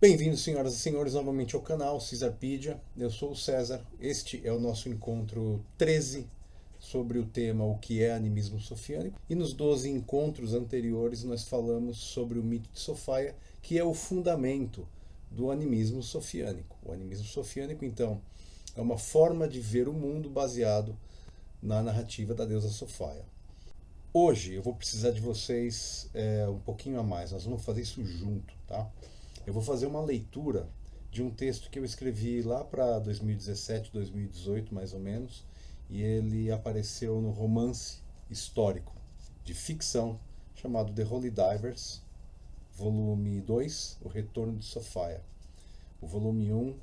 Bem-vindos, senhoras e senhores, novamente ao canal Cesarpedia. Eu sou o César. Este é o nosso encontro 13 sobre o tema O que é animismo sofiânico. E nos 12 encontros anteriores nós falamos sobre o mito de Sofaia, que é o fundamento do animismo sofiânico. O animismo sofiânico, então, é uma forma de ver o mundo baseado na narrativa da deusa Sofaia. Hoje eu vou precisar de vocês um pouquinho a mais. Nós vamos fazer isso junto, tá? Eu vou fazer uma leitura de um texto que eu escrevi lá para 2017, 2018, mais ou menos, e ele apareceu no romance histórico de ficção chamado The Holy Divers, volume 2, O Retorno de Sofaia. O volume 1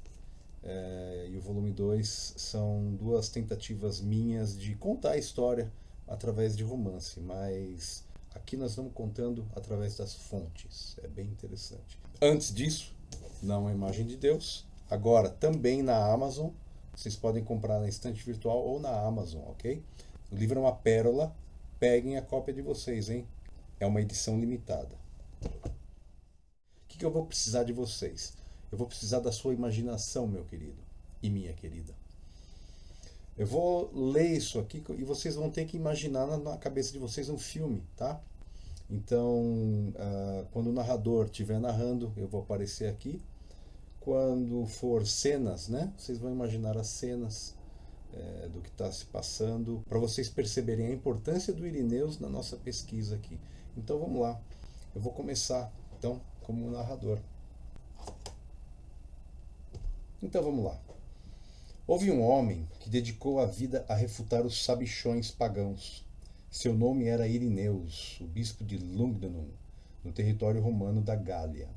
e o volume 2 são duas tentativas minhas de contar a história através de romance, mas aqui nós estamos contando através das fontes. É bem interessante. Antes disso, Não a Imagem de Deus, agora também na Amazon. Vocês podem comprar na estante virtual ou na Amazon, ok? O livro é uma pérola. Peguem a cópia de vocês, hein? É uma edição limitada. O que eu vou precisar de vocês? Eu vou precisar da sua imaginação, meu querido e minha querida. Eu vou ler isso aqui e vocês vão ter que imaginar na cabeça de vocês um filme, tá? Então, quando o narrador estiver narrando, eu vou aparecer aqui. Quando for cenas, né? Vocês vão imaginar as cenas do que está se passando, para vocês perceberem a importância do Irineu na nossa pesquisa aqui. Então, vamos lá. Eu vou começar, então, como narrador. Então, vamos lá. Houve um homem que dedicou a vida a refutar os sabichões pagãos. Seu nome era Irineus, o bispo de Lugdunum, no território romano da Gália.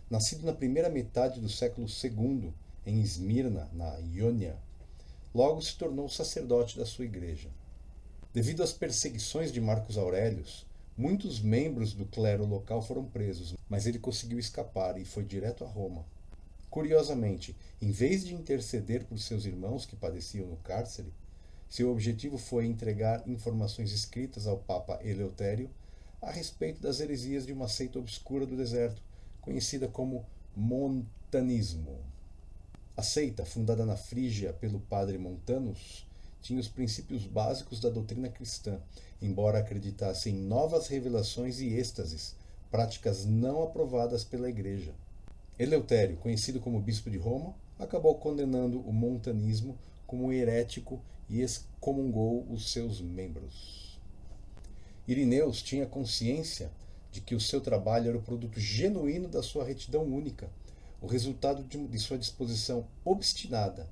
Nascido na primeira metade do século II, em Esmirna, na Iônia, logo se tornou sacerdote da sua igreja. Devido às perseguições de Marcos Aurelius, muitos membros do clero local foram presos, mas ele conseguiu escapar e foi direto a Roma. Curiosamente, em vez de interceder por seus irmãos que padeciam no cárcere, seu objetivo foi entregar informações escritas ao Papa Eleutério a respeito das heresias de uma seita obscura do deserto, conhecida como montanismo. A seita, fundada na Frígia pelo padre Montanus, tinha os princípios básicos da doutrina cristã, embora acreditasse em novas revelações e êxtases, práticas não aprovadas pela Igreja. Eleutério, conhecido como bispo de Roma, acabou condenando o montanismo como herético e excomungou os seus membros. Irineus tinha consciência de que o seu trabalho era o produto genuíno da sua retidão única, o resultado de sua disposição obstinada.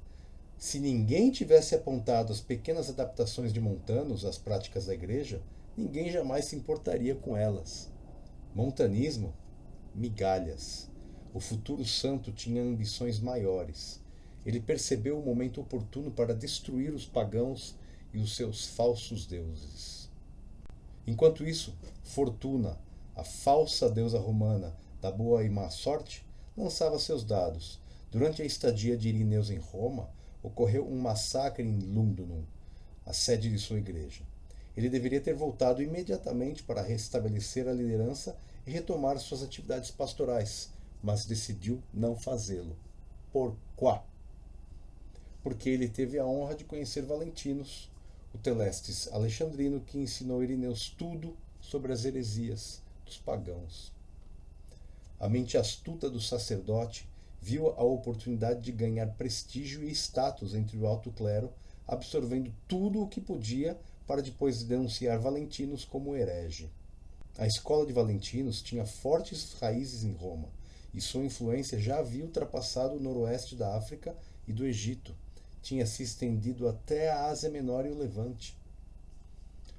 Se ninguém tivesse apontado as pequenas adaptações de Montanus às práticas da Igreja, ninguém jamais se importaria com elas. Montanismo? Migalhas. O futuro santo tinha ambições maiores. Ele percebeu o momento oportuno para destruir os pagãos e os seus falsos deuses. Enquanto isso, Fortuna, a falsa deusa romana da boa e má sorte, lançava seus dados. Durante a estadia de Irineus em Roma, ocorreu um massacre em Lugdunum, a sede de sua igreja. Ele deveria ter voltado imediatamente para restabelecer a liderança e retomar suas atividades pastorais, mas decidiu não fazê-lo. Por quê? Porque ele teve a honra de conhecer Valentinos, o Telestes alexandrino que ensinou Irineus tudo sobre as heresias dos pagãos. A mente astuta do sacerdote viu a oportunidade de ganhar prestígio e status entre o alto clero, absorvendo tudo o que podia para depois denunciar Valentinos como herege. A escola de Valentinos tinha fortes raízes em Roma, e sua influência já havia ultrapassado o noroeste da África e do Egito. Tinha se estendido até a Ásia Menor e o Levante.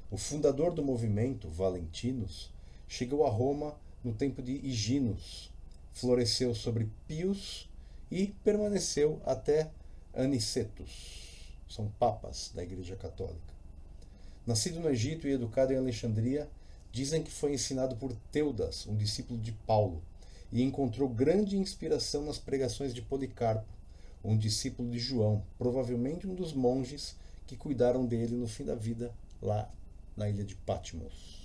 O fundador do movimento, Valentinos, chegou a Roma no tempo de Higino, floresceu sobre Pius e permaneceu até Anicetus. São papas da Igreja Católica. Nascido no Egito e educado em Alexandria, dizem que foi ensinado por Teudas, um discípulo de Paulo, e encontrou grande inspiração nas pregações de Policarpo, um discípulo de João, provavelmente um dos monges que cuidaram dele no fim da vida lá na ilha de Patmos.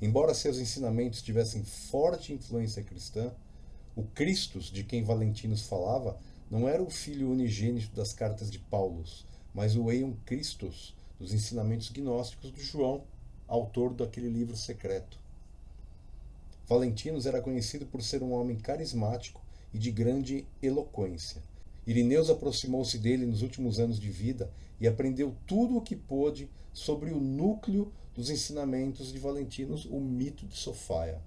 Embora seus ensinamentos tivessem forte influência cristã, O Christus, de quem Valentinos falava, não era o filho unigênito das cartas de Paulo, mas o Eion Christos, dos ensinamentos gnósticos do João, autor daquele livro secreto. Valentinos era conhecido por ser um homem carismático e de grande eloquência. Ireneus aproximou-se dele nos últimos anos de vida e aprendeu tudo o que pôde sobre o núcleo dos ensinamentos de Valentinos, o mito de Sofaia.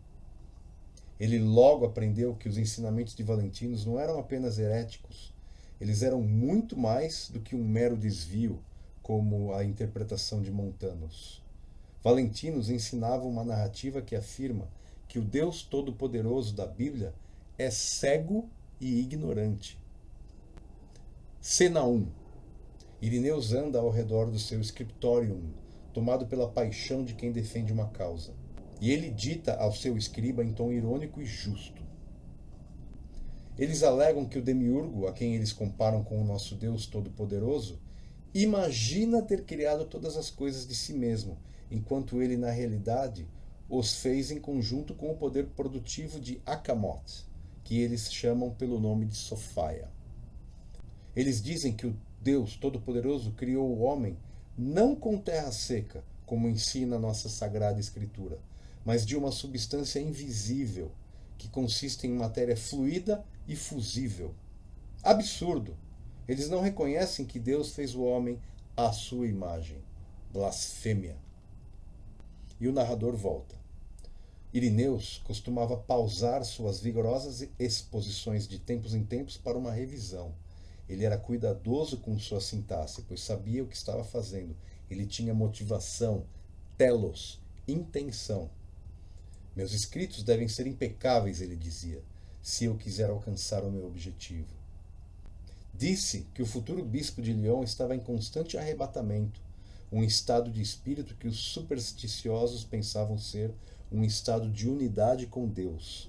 Ele logo aprendeu que os ensinamentos de Valentinos não eram apenas heréticos, eles eram muito mais do que um mero desvio, como a interpretação de Montanus. Valentinos ensinava uma narrativa que afirma que o Deus Todo-Poderoso da Bíblia é cego e ignorante. Cena 1. Ireneus anda ao redor do seu scriptorium, tomado pela paixão de quem defende uma causa. E ele dita ao seu escriba em tom irônico e justo. Eles alegam que o demiurgo, a quem eles comparam com o nosso Deus Todo-Poderoso, imagina ter criado todas as coisas de si mesmo, enquanto ele, na realidade, os fez em conjunto com o poder produtivo de Akamot, que eles chamam pelo nome de Sofaia. Eles dizem que o Deus Todo-Poderoso criou o homem não com terra seca, como ensina a nossa Sagrada Escritura, mas de uma substância invisível, que consiste em matéria fluida e fusível. Absurdo! Eles não reconhecem que Deus fez o homem à sua imagem. Blasfêmia. E o narrador volta. Ireneus costumava pausar suas vigorosas exposições de tempos em tempos para uma revisão. Ele era cuidadoso com sua sintaxe, pois sabia o que estava fazendo. Ele tinha motivação, telos, intenção. Meus escritos devem ser impecáveis, ele dizia, se eu quiser alcançar o meu objetivo. Disse que o futuro bispo de Lyon estava em constante arrebatamento, um estado de espírito que os supersticiosos pensavam ser um estado de unidade com Deus.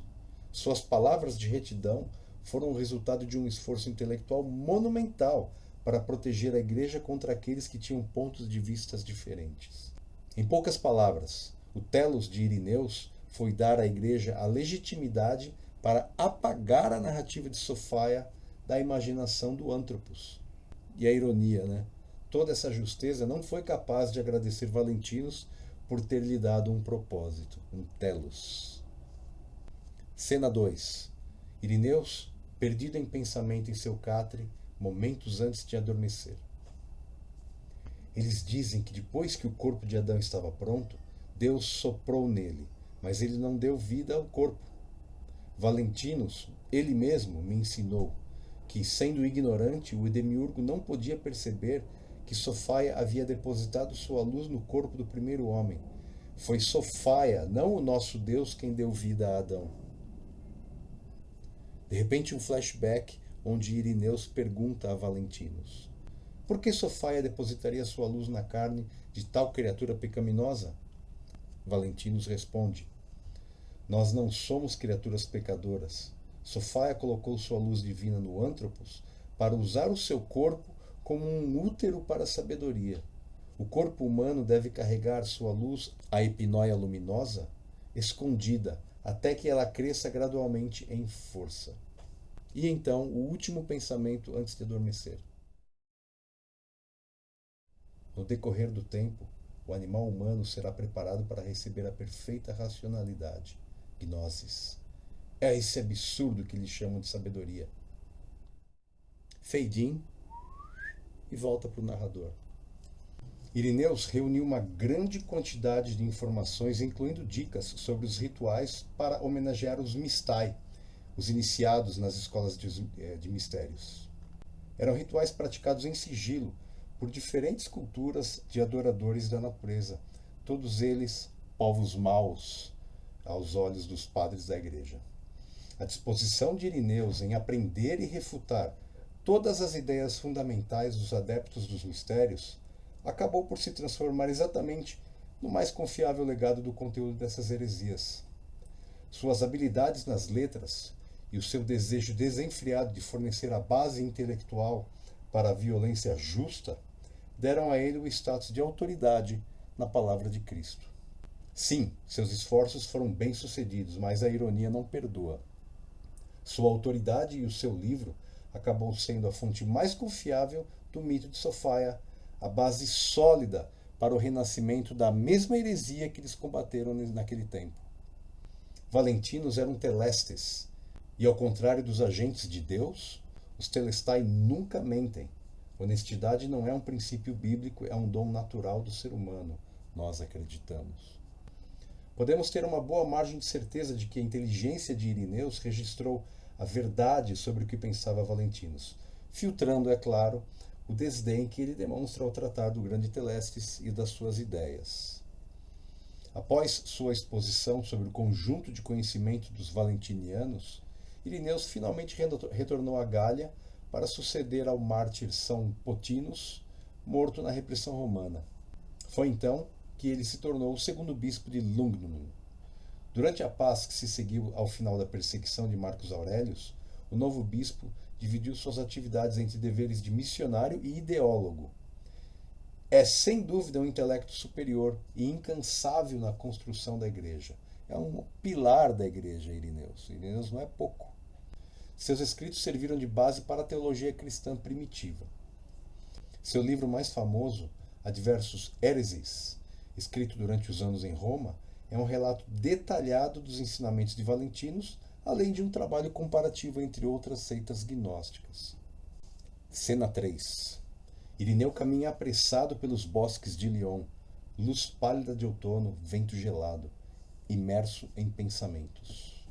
Suas palavras de retidão foram o resultado de um esforço intelectual monumental para proteger a igreja contra aqueles que tinham pontos de vista diferentes. Em poucas palavras, o telos de Ireneus foi dar à igreja a legitimidade para apagar a narrativa de Sofaia da imaginação do Antropos. E a ironia, né? Toda essa justeza não foi capaz de agradecer Valentinos por ter lhe dado um propósito, um telos. Cena 2. Ireneus, perdido em pensamento em seu catre, momentos antes de adormecer. Eles dizem que depois que o corpo de Adão estava pronto, Deus soprou nele, mas ele não deu vida ao corpo. Valentinos, ele mesmo, me ensinou que, sendo ignorante, o demiurgo não podia perceber que Sofaia havia depositado sua luz no corpo do primeiro homem. Foi Sofaia, não o nosso Deus, quem deu vida a Adão. De repente, um flashback onde Ireneus pergunta a Valentinos: por que Sofaia depositaria sua luz na carne de tal criatura pecaminosa? Valentinos responde: nós não somos criaturas pecadoras. Sofaia colocou sua luz divina no Antropos para usar o seu corpo como um útero para a sabedoria. O corpo humano deve carregar sua luz, a epinóia luminosa, escondida, até que ela cresça gradualmente em força. E então, o último pensamento antes de adormecer. No decorrer do tempo, o animal humano será preparado para receber a perfeita racionalidade, gnosis. É esse absurdo que lhe chamam de sabedoria. Fade in e volta para o narrador. Ireneus reuniu uma grande quantidade de informações, incluindo dicas sobre os rituais para homenagear os mistai, os iniciados nas escolas de mistérios. Eram rituais praticados em sigilo por diferentes culturas de adoradores da natureza, todos eles povos maus aos olhos dos padres da igreja. A disposição de Ireneus em aprender e refutar todas as ideias fundamentais dos adeptos dos mistérios acabou por se transformar exatamente no mais confiável legado do conteúdo dessas heresias. Suas habilidades nas letras e o seu desejo desenfreado de fornecer a base intelectual para a violência justa deram a ele o status de autoridade na palavra de Cristo. Sim, seus esforços foram bem-sucedidos, mas a ironia não perdoa. Sua autoridade e o seu livro acabou sendo a fonte mais confiável do mito de Sofia, a base sólida para o renascimento da mesma heresia que eles combateram naquele tempo. Valentinos eram telestes, e ao contrário dos agentes de Deus, os telestai nunca mentem. Honestidade não é um princípio bíblico, é um dom natural do ser humano, nós acreditamos. Podemos ter uma boa margem de certeza de que a inteligência de Irineus registrou a verdade sobre o que pensava Valentinos, filtrando, é claro, o desdém que ele demonstra ao tratar do grande Telestes e das suas ideias. Após sua exposição sobre o conjunto de conhecimento dos valentinianos, Irineus finalmente retornou a Gália para suceder ao mártir São Potinos, morto na repressão romana. Foi então que ele se tornou o segundo bispo de Lugdunum. Durante a paz que se seguiu ao final da perseguição de Marcos Aurelius, o novo bispo dividiu suas atividades entre deveres de missionário e ideólogo. É sem dúvida um intelecto superior e incansável na construção da igreja. É um pilar da igreja, Irineus. Irineus não é pouco. Seus escritos serviram de base para a teologia cristã primitiva. Seu livro mais famoso, Adversus Hereses, escrito durante os anos em Roma, é um relato detalhado dos ensinamentos de Valentinos, além de um trabalho comparativo entre outras seitas gnósticas. Cena 3. Irineu caminha apressado pelos bosques de Lyon, luz pálida de outono, vento gelado, imerso em pensamentos.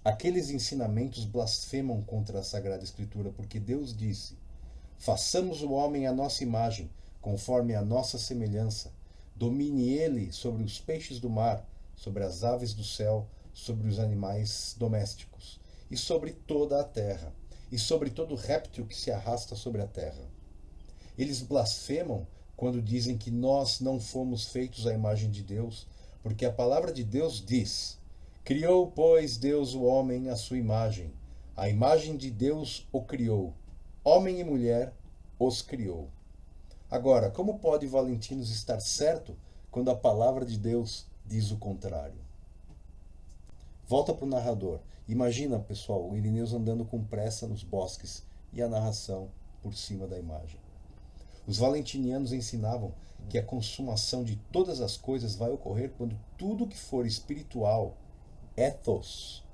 Aqueles ensinamentos blasfemam contra a Sagrada Escritura, porque Deus disse: façamos o homem à nossa imagem, conforme a nossa semelhança. Domine ele sobre os peixes do mar, sobre as aves do céu, sobre os animais domésticos, e sobre toda a terra, e sobre todo réptil que se arrasta sobre a terra. Eles blasfemam quando dizem que nós não fomos feitos à imagem de Deus, porque a palavra de Deus diz: criou, pois, Deus o homem à sua imagem. A imagem de Deus o criou. Homem e mulher os criou. Agora, como pode Valentinos estar certo quando a palavra de Deus diz o contrário? Volta para o narrador. Imagina, pessoal, o Irineus andando com pressa nos bosques e a narração por cima da imagem. Os valentinianos ensinavam que a consumação de todas as coisas vai ocorrer quando tudo que for espiritual, ethos,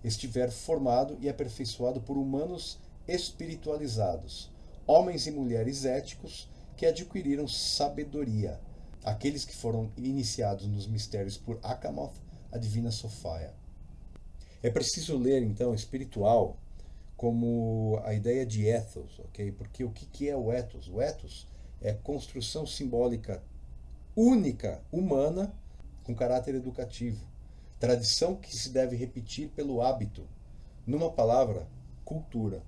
estiver formado e aperfeiçoado por humanos espiritualizados, homens e mulheres éticos que adquiriram sabedoria, aqueles que foram iniciados nos mistérios por Achamoth, a divina Sofia. É preciso ler, então, espiritual como a ideia de ethos, ok? Porque o que é o ethos? O ethos é construção simbólica única, humana, com caráter educativo. Tradição que se deve repetir pelo hábito. Numa palavra, cultura.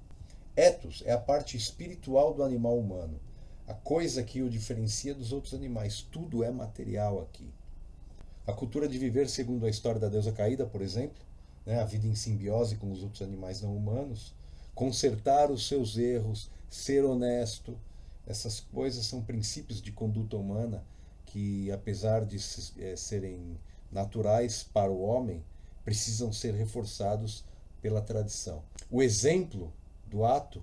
Ethos é a parte espiritual do animal humano, a coisa que o diferencia dos outros animais. Tudo é material aqui. A cultura de viver segundo a história da deusa caída, por exemplo, né, a vida em simbiose com os outros animais não humanos, consertar os seus erros, ser honesto, essas coisas são princípios de conduta humana que, apesar de serem naturais para o homem, precisam ser reforçados pela tradição. O exemplo do ato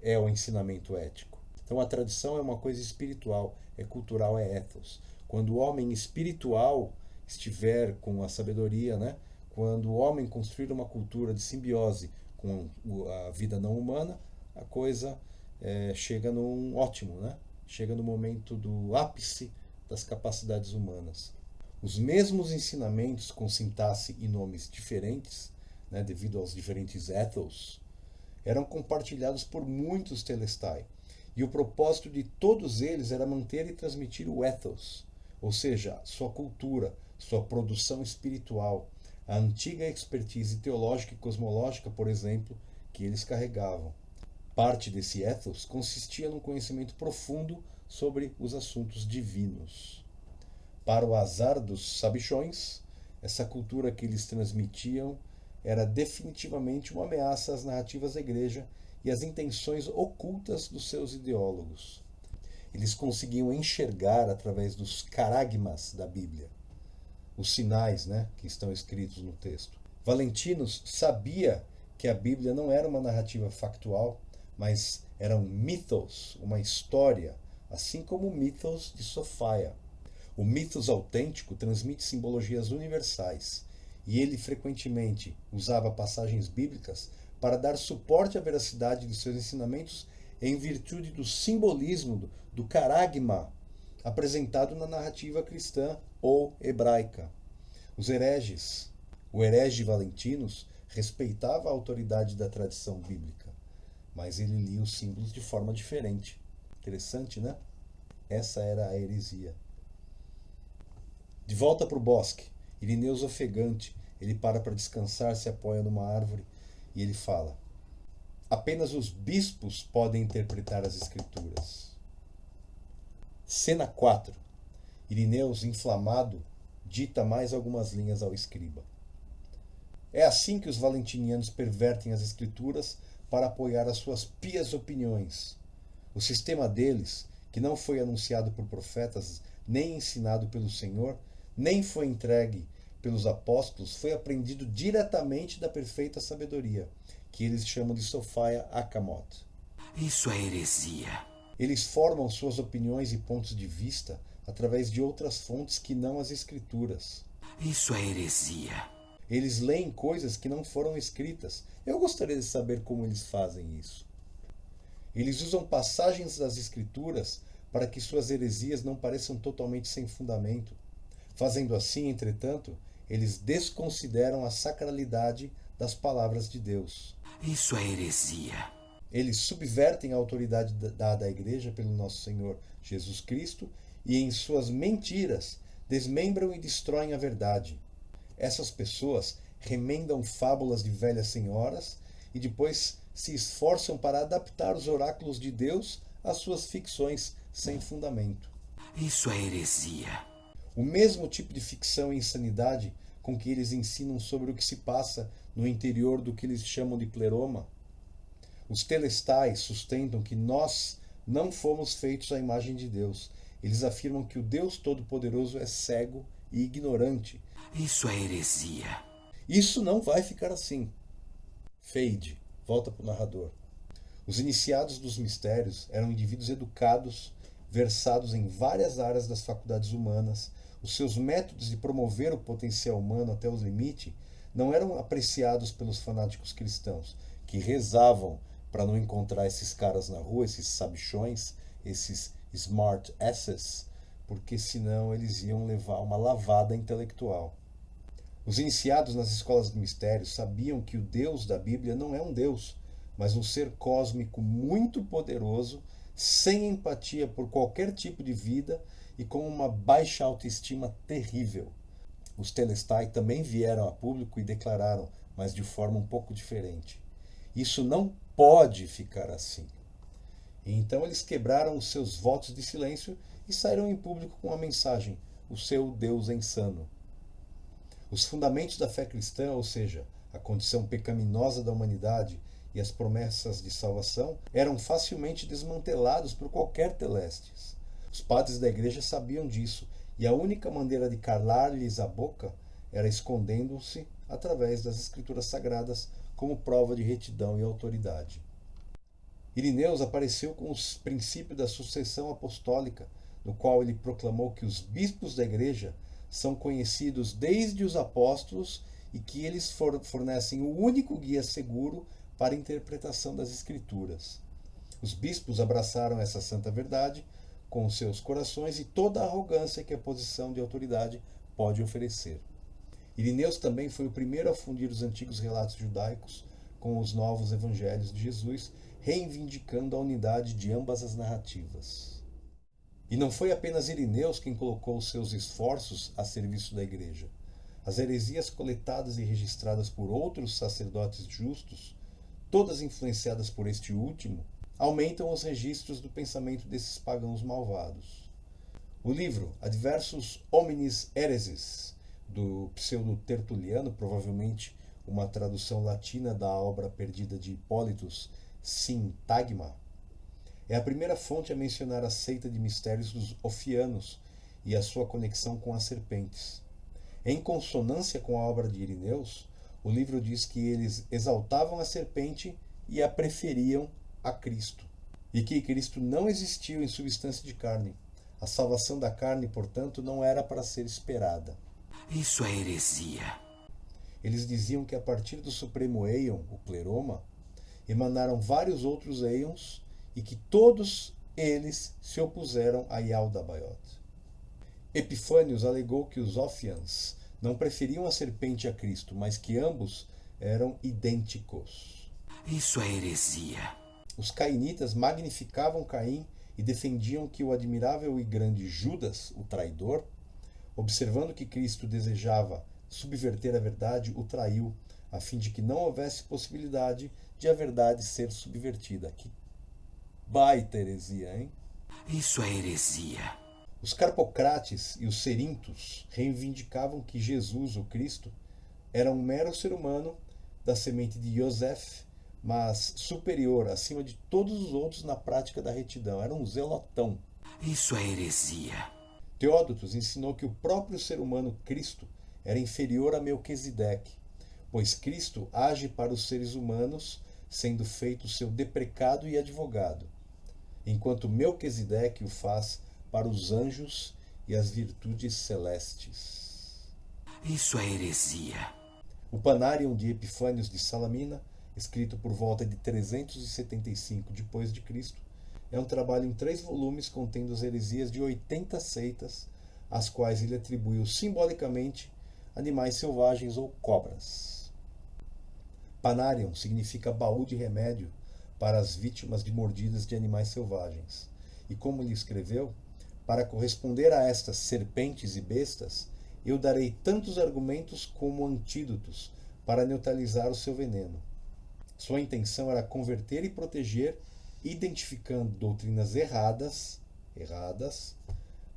é o ensinamento ético. Então a tradição é uma coisa espiritual, é cultural, é ethos. Quando o homem espiritual estiver com a sabedoria, né? Quando o homem construir uma cultura de simbiose com a vida não humana, a coisa chega num ótimo, né? Chega no momento do ápice das capacidades humanas. Os mesmos ensinamentos com sintaxe e nomes diferentes, né, devido aos diferentes ethos, eram compartilhados por muitos telestai. E o propósito de todos eles era manter e transmitir o ethos, ou seja, sua cultura, sua produção espiritual, a antiga expertise teológica e cosmológica, por exemplo, que eles carregavam. Parte desse ethos consistia num conhecimento profundo sobre os assuntos divinos. Para o azar dos sabichões, essa cultura que eles transmitiam era definitivamente uma ameaça às narrativas da igreja e às intenções ocultas dos seus ideólogos. Eles conseguiam enxergar através dos caragmas da Bíblia, os sinais, né, que estão escritos no texto. Valentinus sabia que a Bíblia não era uma narrativa factual, mas era um mythos, uma história, assim como o mythos de Sofia. O mythos autêntico transmite simbologias universais, e ele frequentemente usava passagens bíblicas para dar suporte à veracidade de seus ensinamentos em virtude do simbolismo do caragma apresentado na narrativa cristã ou hebraica. O herege Valentinus respeitava a autoridade da tradição bíblica, mas ele lia os símbolos de forma diferente. Interessante, né? Essa era a heresia. De volta para o bosque, Irineu ofegante, ele para descansar, se apoia numa árvore e ele fala: apenas os bispos podem interpretar as escrituras. Cena 4. Irineus, inflamado, dita mais algumas linhas ao escriba. É assim que os valentinianos pervertem as escrituras para apoiar as suas pias opiniões. O sistema deles, que não foi anunciado por profetas, nem ensinado pelo Senhor, nem foi entregue pelos apóstolos, foi aprendido diretamente da perfeita sabedoria, que eles chamam de Sophia Akamot. Isso é heresia. Eles formam suas opiniões e pontos de vista através de outras fontes que não as escrituras. Isso é heresia. Eles leem coisas que não foram escritas. Eu gostaria de saber como eles fazem isso. Eles usam passagens das escrituras para que suas heresias não pareçam totalmente sem fundamento. Fazendo assim, entretanto, eles desconsideram a sacralidade das palavras de Deus. Isso é heresia. Eles subvertem a autoridade dada à Igreja pelo nosso Senhor Jesus Cristo e, em suas mentiras, desmembram e destroem a verdade. Essas pessoas remendam fábulas de velhas senhoras e depois se esforçam para adaptar os oráculos de Deus às suas ficções sem fundamento. Isso é heresia. O mesmo tipo de ficção e insanidade com que eles ensinam sobre o que se passa no interior do que eles chamam de pleroma. Os telestais sustentam que nós não fomos feitos à imagem de Deus. Eles afirmam que o Deus Todo-Poderoso é cego e ignorante. Isso é heresia. Isso não vai ficar assim. Fade, volta para o narrador. Os iniciados dos mistérios eram indivíduos educados, versados em várias áreas das faculdades humanas. Os seus métodos de promover o potencial humano até os limites não eram apreciados pelos fanáticos cristãos, que rezavam para não encontrar esses caras na rua, esses sabichões, esses smart asses, porque senão eles iam levar uma lavada intelectual. Os iniciados nas escolas de mistérios sabiam que o Deus da Bíblia não é um Deus, mas um ser cósmico muito poderoso, sem empatia por qualquer tipo de vida e com uma baixa autoestima terrível. Os Telestai também vieram a público e declararam, mas de forma um pouco diferente: isso não pode ficar assim. E então eles quebraram os seus votos de silêncio e saíram em público com a mensagem: o seu Deus é insano. Os fundamentos da fé cristã, ou seja, a condição pecaminosa da humanidade e as promessas de salvação, eram facilmente desmantelados por qualquer telestes. Os padres da igreja sabiam disso, e a única maneira de calar-lhes a boca era escondendo-se através das escrituras sagradas como prova de retidão e autoridade. Irineus apareceu com os princípios da sucessão apostólica, no qual ele proclamou que os bispos da igreja são conhecidos desde os apóstolos e que eles fornecem o único guia seguro para a interpretação das escrituras. Os bispos abraçaram essa santa verdade com os seus corações e toda a arrogância que a posição de autoridade pode oferecer. Irineus também foi o primeiro a fundir os antigos relatos judaicos com os novos evangelhos de Jesus, reivindicando a unidade de ambas as narrativas. E não foi apenas Irineus quem colocou os seus esforços a serviço da igreja. As heresias coletadas e registradas por outros sacerdotes justos, todas influenciadas por este último, aumentam os registros do pensamento desses pagãos malvados. O livro Adversus Homines Hereses, do pseudo-Tertuliano, provavelmente uma tradução latina da obra perdida de Hipólitos Sintagma, é a primeira fonte a mencionar a seita de mistérios dos Ofianos e a sua conexão com as serpentes. Em consonância com a obra de Irineus, o livro diz que eles exaltavam a serpente e a preferiam a Cristo, e que Cristo não existiu em substância de carne. A salvação da carne, portanto, não era para ser esperada. Isso é heresia. Eles diziam que a partir do Supremo Éon, o Pleroma, emanaram vários outros Éons e que todos eles se opuseram a Yaldabaoth. Epifânios alegou que os Ophians não preferiam a serpente a Cristo, mas que ambos eram idênticos. Isso é heresia. Os cainitas magnificavam Caim e defendiam que o admirável e grande Judas, o traidor, observando que Cristo desejava subverter a verdade, o traiu, a fim de que não houvesse possibilidade de a verdade ser subvertida. Que baita heresia, hein? Isso é heresia. Os carpocrates e os serintos reivindicavam que Jesus, o Cristo, era um mero ser humano da semente de Yosef, mas superior acima de todos os outros na prática da retidão. Era um zelotão. Isso é heresia. Teódotos ensinou que o próprio ser humano Cristo era inferior a Melquisedeque, pois Cristo age para os seres humanos, sendo feito seu deprecado e advogado, enquanto Melquisedeque o faz para os anjos e as virtudes celestes. Isso é heresia. O Panarion de Epifânios de Salamina, escrito por volta de 375 d.C., é um trabalho em 3 volumes contendo as heresias de 80 seitas, às quais ele atribuiu simbolicamente animais selvagens ou cobras. Panarion significa baú de remédio para as vítimas de mordidas de animais selvagens. E como ele escreveu, para corresponder a estas serpentes e bestas, eu darei tantos argumentos como antídotos para neutralizar o seu veneno. Sua intenção era converter e proteger, identificando doutrinas erradas,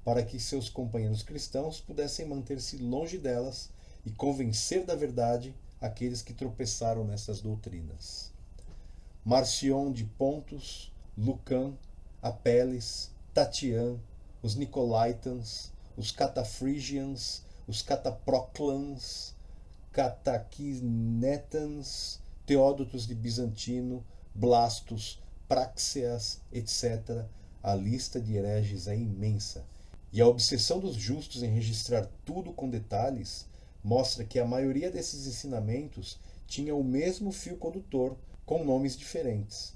para que seus companheiros cristãos pudessem manter-se longe delas e convencer da verdade aqueles que tropeçaram nessas doutrinas. Marcion de Pontus, Lucan, Apeles, Tatian, os Nicolaitans, os Catafrigians, os Cataproclans, Cataquinetans, Teódotos de Bizantino, Blastus, Praxeas, etc. A lista de hereges é imensa, e a obsessão dos justos em registrar tudo com detalhes mostra que a maioria desses ensinamentos tinha o mesmo fio condutor, com nomes diferentes.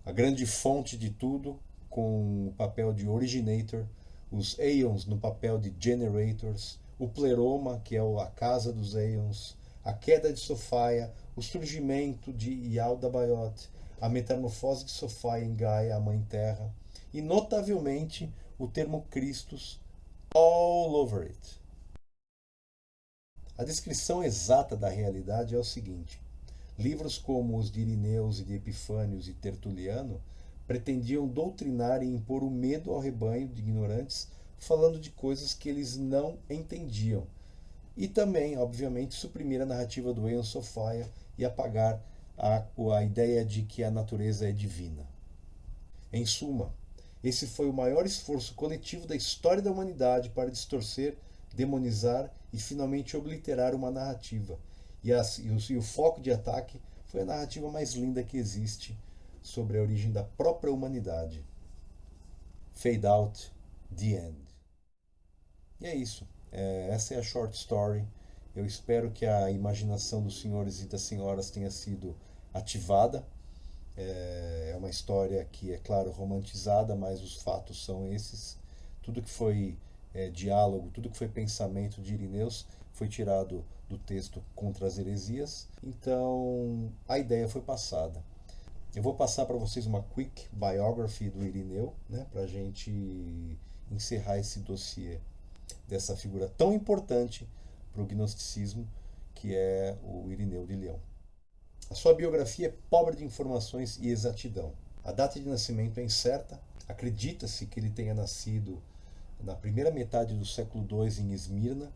A grande fonte de tudo, com o papel de originator, os Aeons no papel de generators, o Pleroma, que é a casa dos Aeons, a queda de Sophaia, o surgimento de Yaldabaoth, a metamorfose de Sophaia em Gaia, a Mãe Terra, e notavelmente o termo Christus all over it. A descrição exata da realidade é o seguinte: livros como os de Irineus e de Epifânios e Tertuliano pretendiam doutrinar e impor o medo ao rebanho de ignorantes, falando de coisas que eles não entendiam. E também, obviamente, suprimir a narrativa do Aeon Sophaia e apagar a ideia de que a natureza é divina. Em suma, esse foi o maior esforço coletivo da história da humanidade para distorcer, demonizar e finalmente obliterar uma narrativa. E o foco de ataque foi a narrativa mais linda que existe sobre a origem da própria humanidade. Fade out, the end. E é isso. Essa é a short story. Eu espero que a imaginação dos senhores e das senhoras tenha sido ativada. É uma história que, é claro, romantizada, mas os fatos são esses. Tudo que foi diálogo, tudo que foi pensamento de Irineus foi tirado do texto Contra as Heresias. Então, a ideia foi passada. Eu vou passar para vocês uma quick biography do Irineu, né, para a gente encerrar esse dossiê dessa figura tão importante para o gnosticismo, que é o Irineu de Leão. A sua biografia é pobre de informações e exatidão. A data de nascimento é incerta. Acredita-se que ele tenha nascido na primeira metade do século II em Esmirna,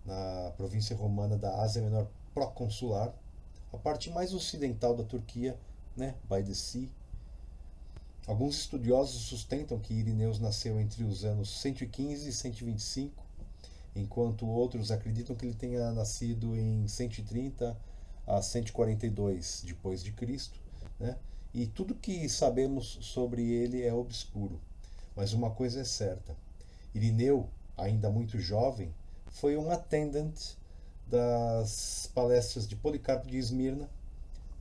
na província romana da Ásia Menor proconsular, a parte mais ocidental da Turquia, né, by the sea. Alguns estudiosos sustentam que Irineus nasceu entre os anos 115 e 125, enquanto outros acreditam que ele tenha nascido em 130 a 142 depois de Cristo, né? E tudo que sabemos sobre ele é obscuro. Mas uma coisa é certa: Irineu, ainda muito jovem, foi um attendant das palestras de Policarpo de Esmirna.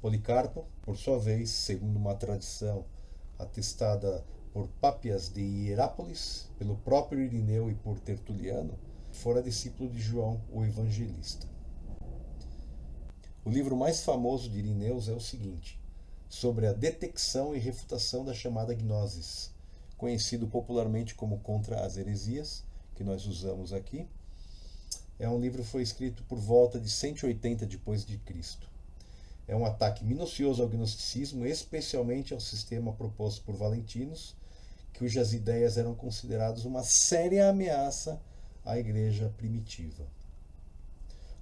Policarpo, por sua vez, segundo uma tradição atestada por Pápias de Hierápolis, pelo próprio Irineu e por Tertuliano, fora discípulo de João, o Evangelista. O livro mais famoso de Irineu é o seguinte: sobre a detecção e refutação da chamada gnosis, conhecido popularmente como Contra as Heresias, que nós usamos aqui. É um livro que foi escrito por volta de 180 depois de Cristo. É um ataque minucioso ao gnosticismo, especialmente ao sistema proposto por Valentinos, cujas ideias eram consideradas uma séria ameaça à igreja primitiva.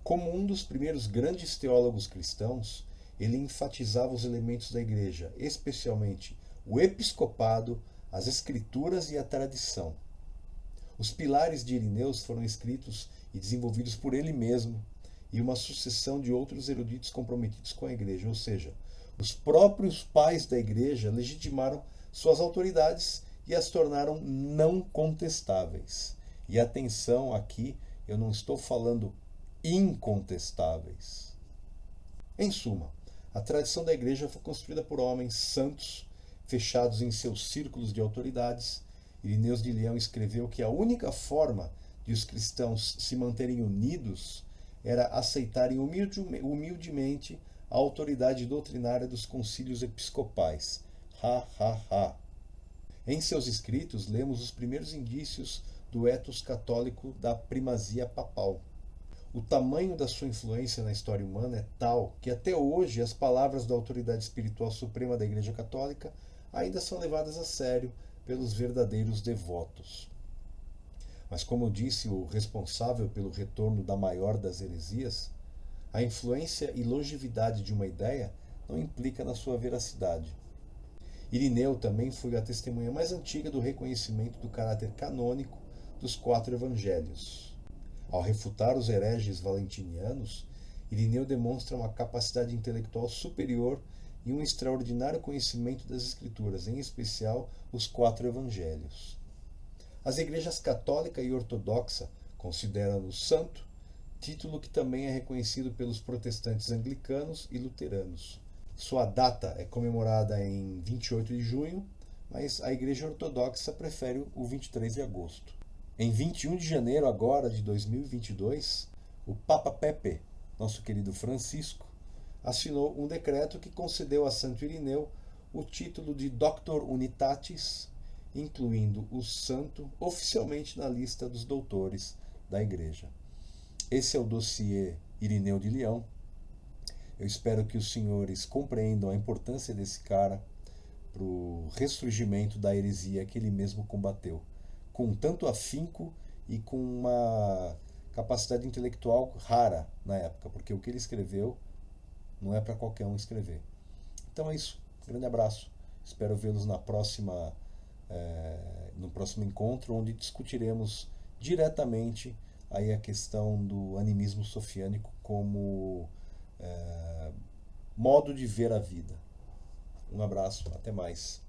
Como um dos primeiros grandes teólogos cristãos, ele enfatizava os elementos da igreja, especialmente o episcopado, as escrituras e a tradição. Os pilares de Irineu foram escritos e desenvolvidos por ele mesmo e uma sucessão de outros eruditos comprometidos com a igreja, ou seja, os próprios pais da igreja legitimaram suas autoridades e as tornaram não contestáveis. E atenção aqui, eu não estou falando incontestáveis. Em suma, a tradição da igreja foi construída por homens santos, fechados em seus círculos de autoridades. Irineu de Leão escreveu que a única forma de os cristãos se manterem unidos era aceitarem humildemente a autoridade doutrinária dos concílios episcopais. Em seus escritos, lemos os primeiros indícios do ethos católico da primazia papal. O tamanho da sua influência na história humana é tal que até hoje as palavras da autoridade espiritual suprema da Igreja Católica ainda são levadas a sério pelos verdadeiros devotos. Mas, como disse o responsável pelo retorno da maior das heresias, a influência e longevidade de uma ideia não implica na sua veracidade. Irineu também foi a testemunha mais antiga do reconhecimento do caráter canônico dos 4 evangelhos. Ao refutar os hereges valentinianos, Irineu demonstra uma capacidade intelectual superior e um extraordinário conhecimento das Escrituras, em especial os 4 evangelhos. As igrejas católica e ortodoxa consideram-no santo, título que também é reconhecido pelos protestantes anglicanos e luteranos. Sua data é comemorada em 28 de junho, mas a igreja ortodoxa prefere o 23 de agosto. Em 21 de janeiro agora de 2022, o Papa Pepe, nosso querido Francisco, assinou um decreto que concedeu a Santo Irineu o título de Doctor Unitatis, incluindo o santo oficialmente na lista dos doutores da igreja. Esse é o dossiê Irineu de Leão. Eu espero que os senhores compreendam a importância desse cara para o ressurgimento da heresia que ele mesmo combateu, com tanto afinco e com uma capacidade intelectual rara na época, porque o que ele escreveu não é para qualquer um escrever. Então é isso. Um grande abraço. Espero vê-los no próximo encontro, onde discutiremos diretamente aí a questão do animismo sofiânico como modo de ver a vida. Um abraço, até mais.